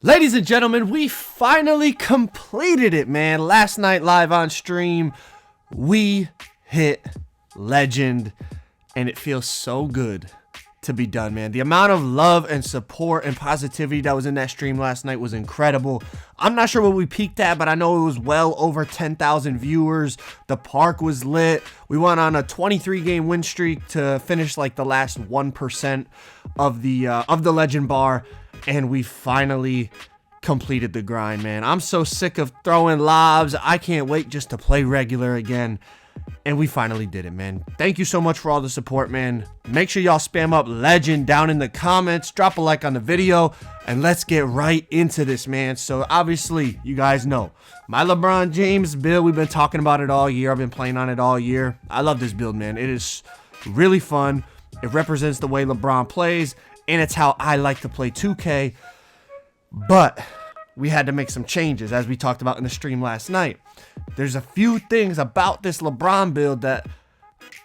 Ladies and gentlemen, we finally completed it, man. Last night live on stream, we hit legend, and it feels so good to be done, man. The amount of love and support and positivity that was in that stream last night was incredible. I'm not sure what we peaked at, but I know it was well over 10,000 viewers. The park was lit. We went on a 23-game win streak to finish like the last 1% of the legend bar, and we finally completed the grind, man. I'm so sick of throwing lobs. I can't wait just to play regular again. And we finally did it, man. Thank you so much for all the support, man. Make sure y'all spam up legend down in the comments. Drop a like on the video. And let's get right into this, man. So obviously, you guys know my LeBron James build. We've been talking about it all year. I've been playing on it all year. I love this build, man. It is really fun. It represents the way LeBron plays. And it's how I like to play 2K. But we had to make some changes, as we talked about in the stream last night. There's a few things about this LeBron build that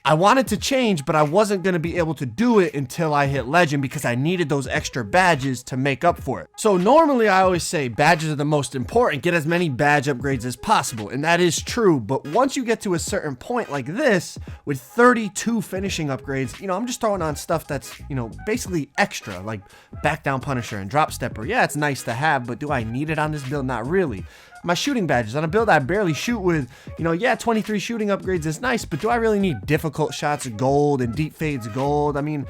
I wanted to change, but I wasn't going to be able to do it until I hit legend because I needed those extra badges to make up for it. So normally I always say badges are the most important. Get as many badge upgrades as possible, and that is true. But once you get to a certain point like this, with 32 finishing upgrades, you know, I'm just throwing on stuff that's, you know, basically extra, like back down punisher and drop stepper. Yeah, it's nice to have, but do I need it on this build? Not really. My shooting badges on a build I barely shoot with, you know, yeah, 23 shooting upgrades is nice, but do I really need difficult shots gold and deep fades gold? I mean,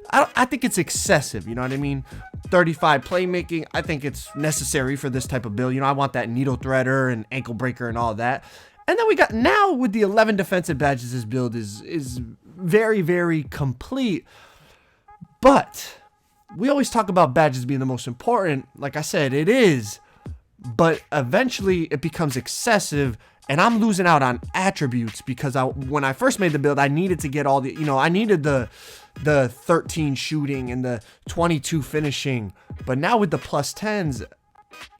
I think it's excessive, you know what I mean? 35 playmaking, I think it's necessary for this type of build. You know, I want that needle threader and ankle breaker and all that. And then we got, now with the 11 defensive badges, this build is very, very complete. But we always talk about badges being the most important. Like I said, it is. But eventually it becomes excessive, and I'm losing out on attributes because when I first made the build, I needed to get all the, you know, I needed the 13 shooting and the 22 finishing. But now with the plus 10s,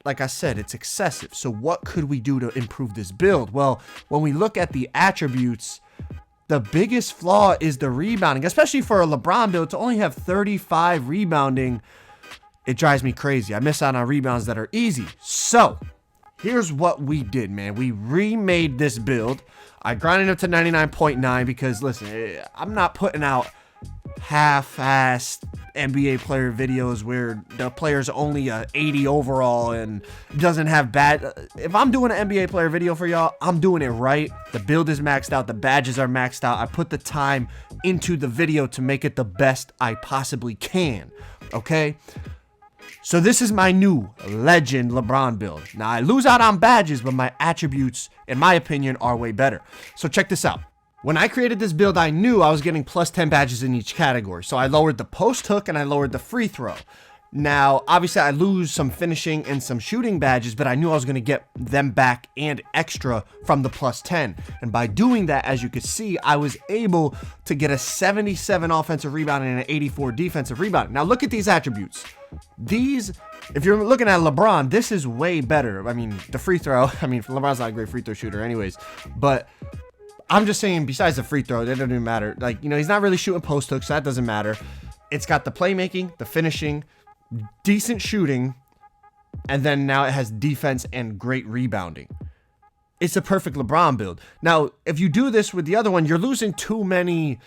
like I said, it's excessive. So what could we do to improve this build? Well, when we look at the attributes, the biggest flaw is the rebounding, especially for a LeBron build to only have 35 rebounding. It drives me crazy. I miss out on rebounds that are easy. So here's what we did, man. We remade this build. I grinded up to 99.9 because, listen, I'm not putting out half-assed NBA player videos where the player's only a 80 overall and doesn't have bad. If I'm doing an NBA player video for y'all, I'm doing it right. The build is maxed out. The badges are maxed out. I put the time into the video to make it the best I possibly can. Okay? So this is my new legend LeBron build. Now I lose out on badges, but my attributes, in my opinion, are way better. So check this out. When I created this build, I knew I was getting plus 10 badges in each category. So I lowered the post hook and I lowered the free throw. Now, obviously I lose some finishing and some shooting badges, but I knew I was going to get them back and extra from the plus 10. And by doing that, as you can see, I was able to get a 77 offensive rebound and an 84 defensive rebound. Now look at these attributes. These, if you're looking at LeBron, this is way better. I mean, the free throw, I mean, LeBron's not a great free throw shooter anyways, but I'm just saying, besides the free throw, that doesn't even matter. Like, you know, he's not really shooting post hooks, so that doesn't matter. It's got the playmaking, the finishing, decent shooting, and then now it has defense and great rebounding. It's a perfect LeBron build. Now, if you do this with the other one, you're losing too many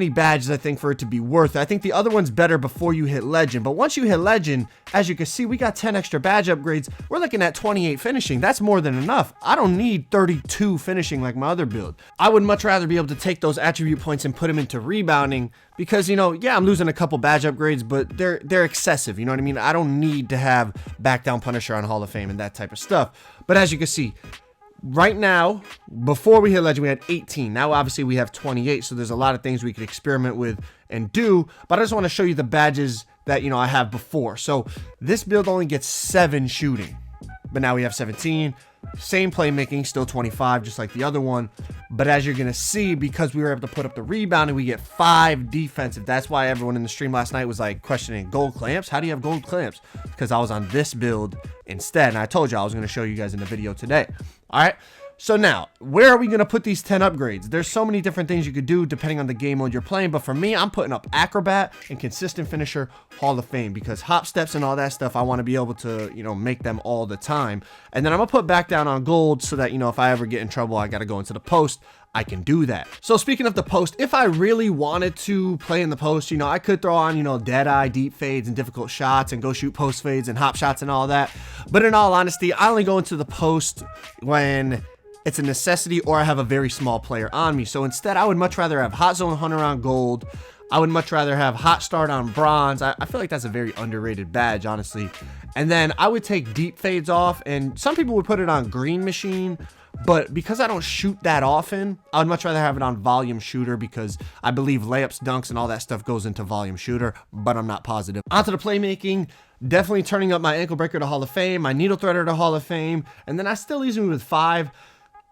badges, I think, for it to be worth it. I think the other one's better before you hit legend. But once you hit legend, as you can see, we got 10 extra badge upgrades. We're looking at 28 finishing. That's more than enough. I don't need 32 finishing like my other build. I would much rather be able to take those attribute points and put them into rebounding because, you know, yeah, I'm losing a couple badge upgrades, but they're excessive. You know what I mean? I don't need to have back down punisher on Hall of Fame and that type of stuff. But as you can see, right now, before we hit legend, we had 18. Now, obviously, we have 28. So there's a lot of things we could experiment with and do. But I just want to show you the badges that, you know, I have before. So this build only gets 7 shooting. But now we have 17. Same playmaking, still 25, just like the other one. But as you're going to see, because we were able to put up the rebound and we get 5 defensive. That's why everyone in the stream last night was like questioning gold clamps. How do you have gold clamps? Because I was on this build instead. And I told you I was going to show you guys in the video today. All right. So now, where are we going to put these 10 upgrades? There's so many different things you could do depending on the game mode you're playing. But for me, I'm putting up Acrobat and Consistent Finisher Hall of Fame, because hop steps and all that stuff, I want to be able to, you know, make them all the time. And then I'm going to put back down on gold so that, you know, if I ever get in trouble, I got to go into the post, I can do that. So speaking of the post, if I really wanted to play in the post, you know, I could throw on, you know, dead eye, deep fades, and difficult shots, and go shoot post fades and hop shots and all that. But in all honesty, I only go into the post when it's a necessity or I have a very small player on me. So instead, I would much rather have Hot Zone Hunter on gold. I would much rather have Hot Start on bronze. I feel like that's a very underrated badge, honestly. And then I would take deep fades off, and some people would put it on green machine. But because I don't shoot that often, I would much rather have it on volume shooter, because I believe layups, dunks, and all that stuff goes into volume shooter, but I'm not positive. Onto the playmaking, definitely turning up my ankle breaker to Hall of Fame, my needle threader to Hall of Fame, and then I still leaves me with 5.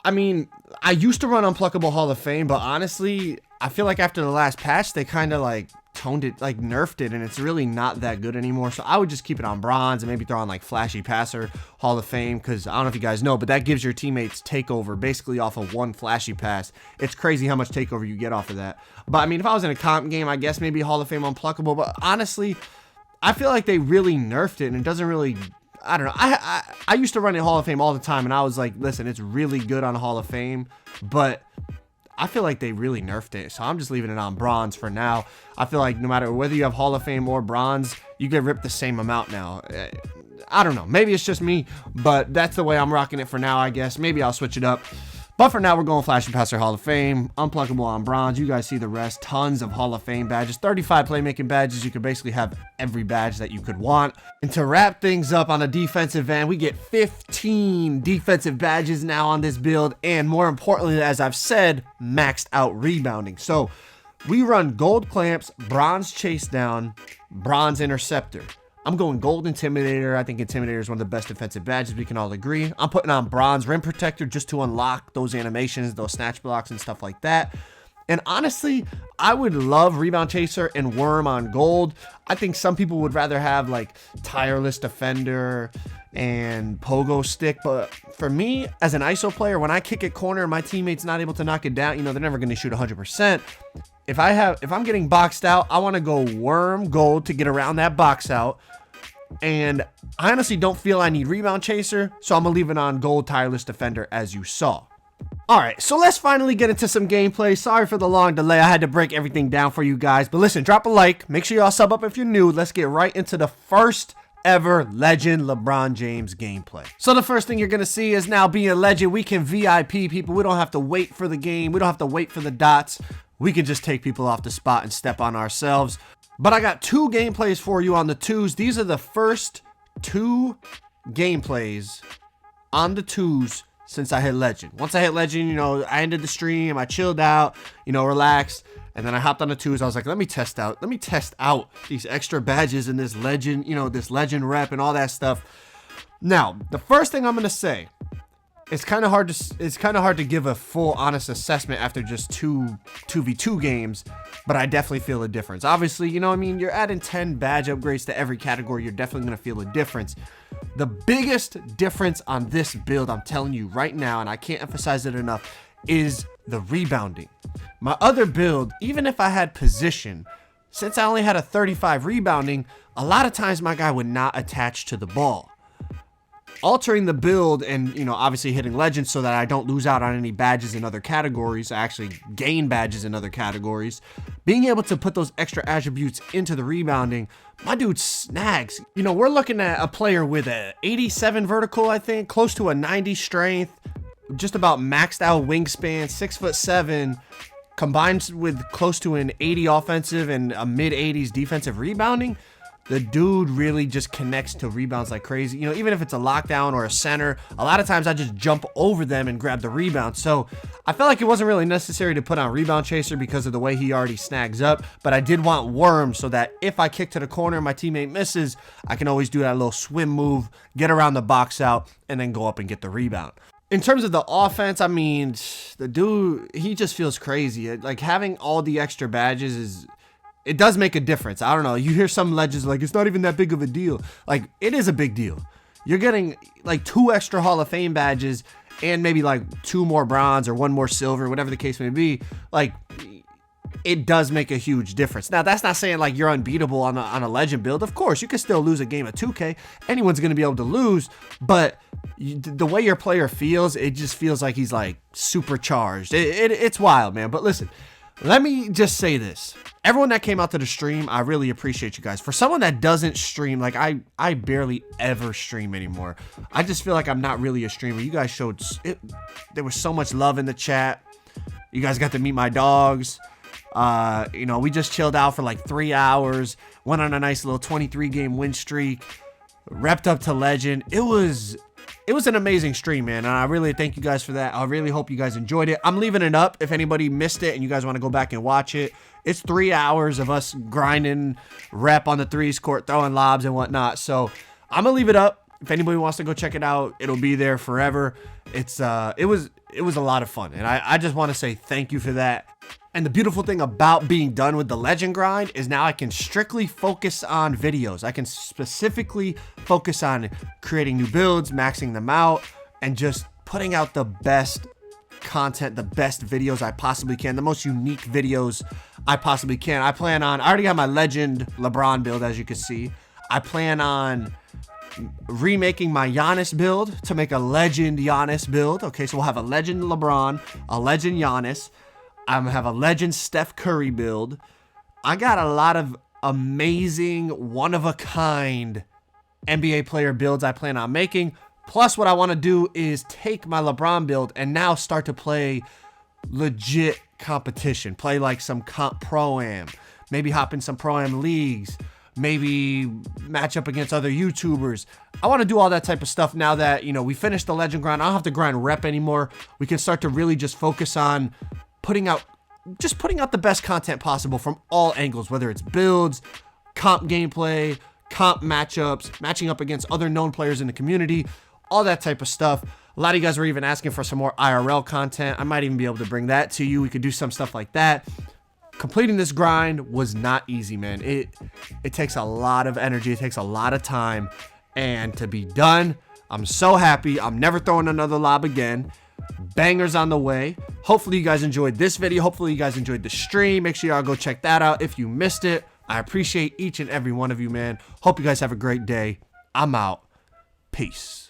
I mean, I used to run Unpluckable Hall of Fame, but honestly, I feel like after the last patch, they kind of like toned it, like nerfed it, and it's really not that good anymore. So I would just keep it on bronze and maybe throw on like Flashy Passer Hall of Fame, because I don't know if you guys know, but that gives your teammates takeover basically off of one flashy pass. It's crazy how much takeover you get off of that. But I mean, if I was in a comp game, I guess maybe Hall of Fame Unpluckable, but honestly, I feel like they really nerfed it, and it doesn't really, I don't know. I used to run in Hall of Fame all the time, and I was like, listen, it's really good on Hall of Fame, but I feel like they really nerfed it. So I'm just leaving it on bronze for now. I feel like no matter whether you have Hall of Fame or bronze, you get ripped the same amount now. I don't know. Maybe it's just me, but that's the way I'm rocking it for now, I guess. Maybe I'll switch it up. But for now, we're going Flashy Passer Hall of Fame, Unpluckable on bronze. You guys see the rest. Tons of Hall of Fame badges. 35 playmaking badges. You could basically have every badge that you could want. And to wrap things up on the defensive end, we get 15 defensive badges now on this build. And more importantly, as I've said, maxed out rebounding. So we run gold clamps, bronze chase down, bronze interceptor. I'm going gold intimidator. I think intimidator is one of the best defensive badges. We can all agree. I'm putting on bronze rim protector just to unlock those animations, those snatch blocks and stuff like that. And honestly, I would love rebound chaser and worm on gold. I think some people would rather have like tireless defender and pogo stick, but for me as an ISO player, when I kick a corner and my teammate's not able to knock it down, you know, they're never going to shoot 100%. If I'm getting boxed out, I want to go worm gold to get around that box out. And I honestly don't feel I need rebound chaser, so I'm gonna leave it on gold tireless defender, as you saw. Alright, so let's finally get into some gameplay. Sorry for the long delay. I had to break everything down for you guys. But listen, drop a like. Make sure y'all sub up if you're new. Let's get right into the first ever Legend LeBron James gameplay. So the first thing you're gonna see is, now being a legend, we can VIP people. We don't have to wait for the game. We don't have to wait for the dots. We can just take people off the spot and step on ourselves. But I got 2 gameplays for you on the 2s. These are the first 2 gameplays on the 2s since I hit Legend. Once I hit Legend, you know, I ended the stream, I chilled out, you know, relaxed, and then I hopped on the 2s. I was like, let me test out these extra badges and this Legend, you know, this Legend rep and all that stuff. Now, the first thing I'm gonna say, it's kind of hard to give a full honest assessment after just 2v2 games, but I definitely feel a difference. Obviously, you know what I mean, you're adding 10 badge upgrades to every category, you're definitely going to feel a difference. The biggest difference on this build, I'm telling you right now, and I can't emphasize it enough, is the rebounding. My other build, even if I had position, since I only had a 35 rebounding, a lot of times my guy would not attach to the ball. Altering the build and, you know, obviously hitting Legends so that I don't lose out on any badges in other categories, I actually gain badges in other categories. Being able to put those extra attributes into the rebounding, my dude snags. You know, we're looking at a player with a 87 vertical, I think, close to a 90 strength, just about maxed out wingspan, 6'7", combined with close to an 80 offensive and a mid-80s defensive rebounding. The dude really just connects to rebounds like crazy. You know, even if it's a lockdown or a center, a lot of times I just jump over them and grab the rebound. So I felt like it wasn't really necessary to put on rebound chaser because of the way he already snags up. But I did want worm so that if I kick to the corner and my teammate misses, I can always do that little swim move, get around the box out, and then go up and get the rebound. In terms of the offense, I mean, the dude, he just feels crazy. Like, having all the extra badges it does make a difference. I don't know. You hear some legends like, it's not even that big of a deal. Like, it is a big deal. You're getting like 2 extra Hall of Fame badges and maybe like 2 more bronze or 1 more silver, whatever the case may be, like, it does make a huge difference. Now, that's not saying like you're unbeatable on a legend build. Of course, you can still lose a game of 2K. Anyone's going to be able to lose, but the way your player feels, it just feels like he's like supercharged. It's wild, man. But listen, let me just say this. Everyone that came out to the stream, I really appreciate you guys. For someone that doesn't stream, like I barely ever stream anymore. I just feel like I'm not really a streamer. You guys showed it. There was so much love in the chat. You guys got to meet my dogs. You know, we just chilled out for like 3 hours, went on a nice little 23 game win streak, repped up to legend. It was an amazing stream, man, and I really thank you guys for that. I really hope you guys enjoyed it. I'm leaving it up if anybody missed it and you guys want to go back and watch it. It's 3 hours of us grinding, rep on the 3s court, throwing lobs and whatnot. So I'm gonna leave it up. If anybody wants to go check it out, it'll be there forever. It was a lot of fun, and I just want to say thank you for that. And the beautiful thing about being done with the legend grind is now I can strictly focus on videos. I can specifically focus on creating new builds, maxing them out, and just putting out the best content, the best videos I possibly can, the most unique videos I possibly can. I already got my legend LeBron build, as you can see. I plan on remaking my Giannis build to make a legend Giannis build. Okay, so we'll have a legend LeBron, a legend Giannis. I'm gonna have a legend Steph Curry build. I got a lot of amazing, one-of-a-kind NBA player builds I plan on making. Plus, what I want to do is take my LeBron build and now start to play legit competition. Play like some comp pro-am. Maybe hop in some pro-am leagues. Maybe match up against other YouTubers. I want to do all that type of stuff now that, you know, we finished the legend grind. I don't have to grind rep anymore. We can start to really just focus on putting out the best content possible from all angles, whether it's builds, comp gameplay, comp matchups, matching up against other known players in the community, all that type of stuff. A lot of you guys were even asking for some more IRL content. I might even be able to bring that to you. We could do some stuff like that. Completing this grind was not easy, man. It takes a lot of energy. It takes a lot of time. And to be done, I'm so happy. I'm never throwing another lob again. Bangers on the way. Hopefully you guys enjoyed this video. Hopefully you guys enjoyed the stream. Make sure y'all go check that out if you missed it. I appreciate each and every one of you, man. Hope you guys have a great day. I'm out. Peace.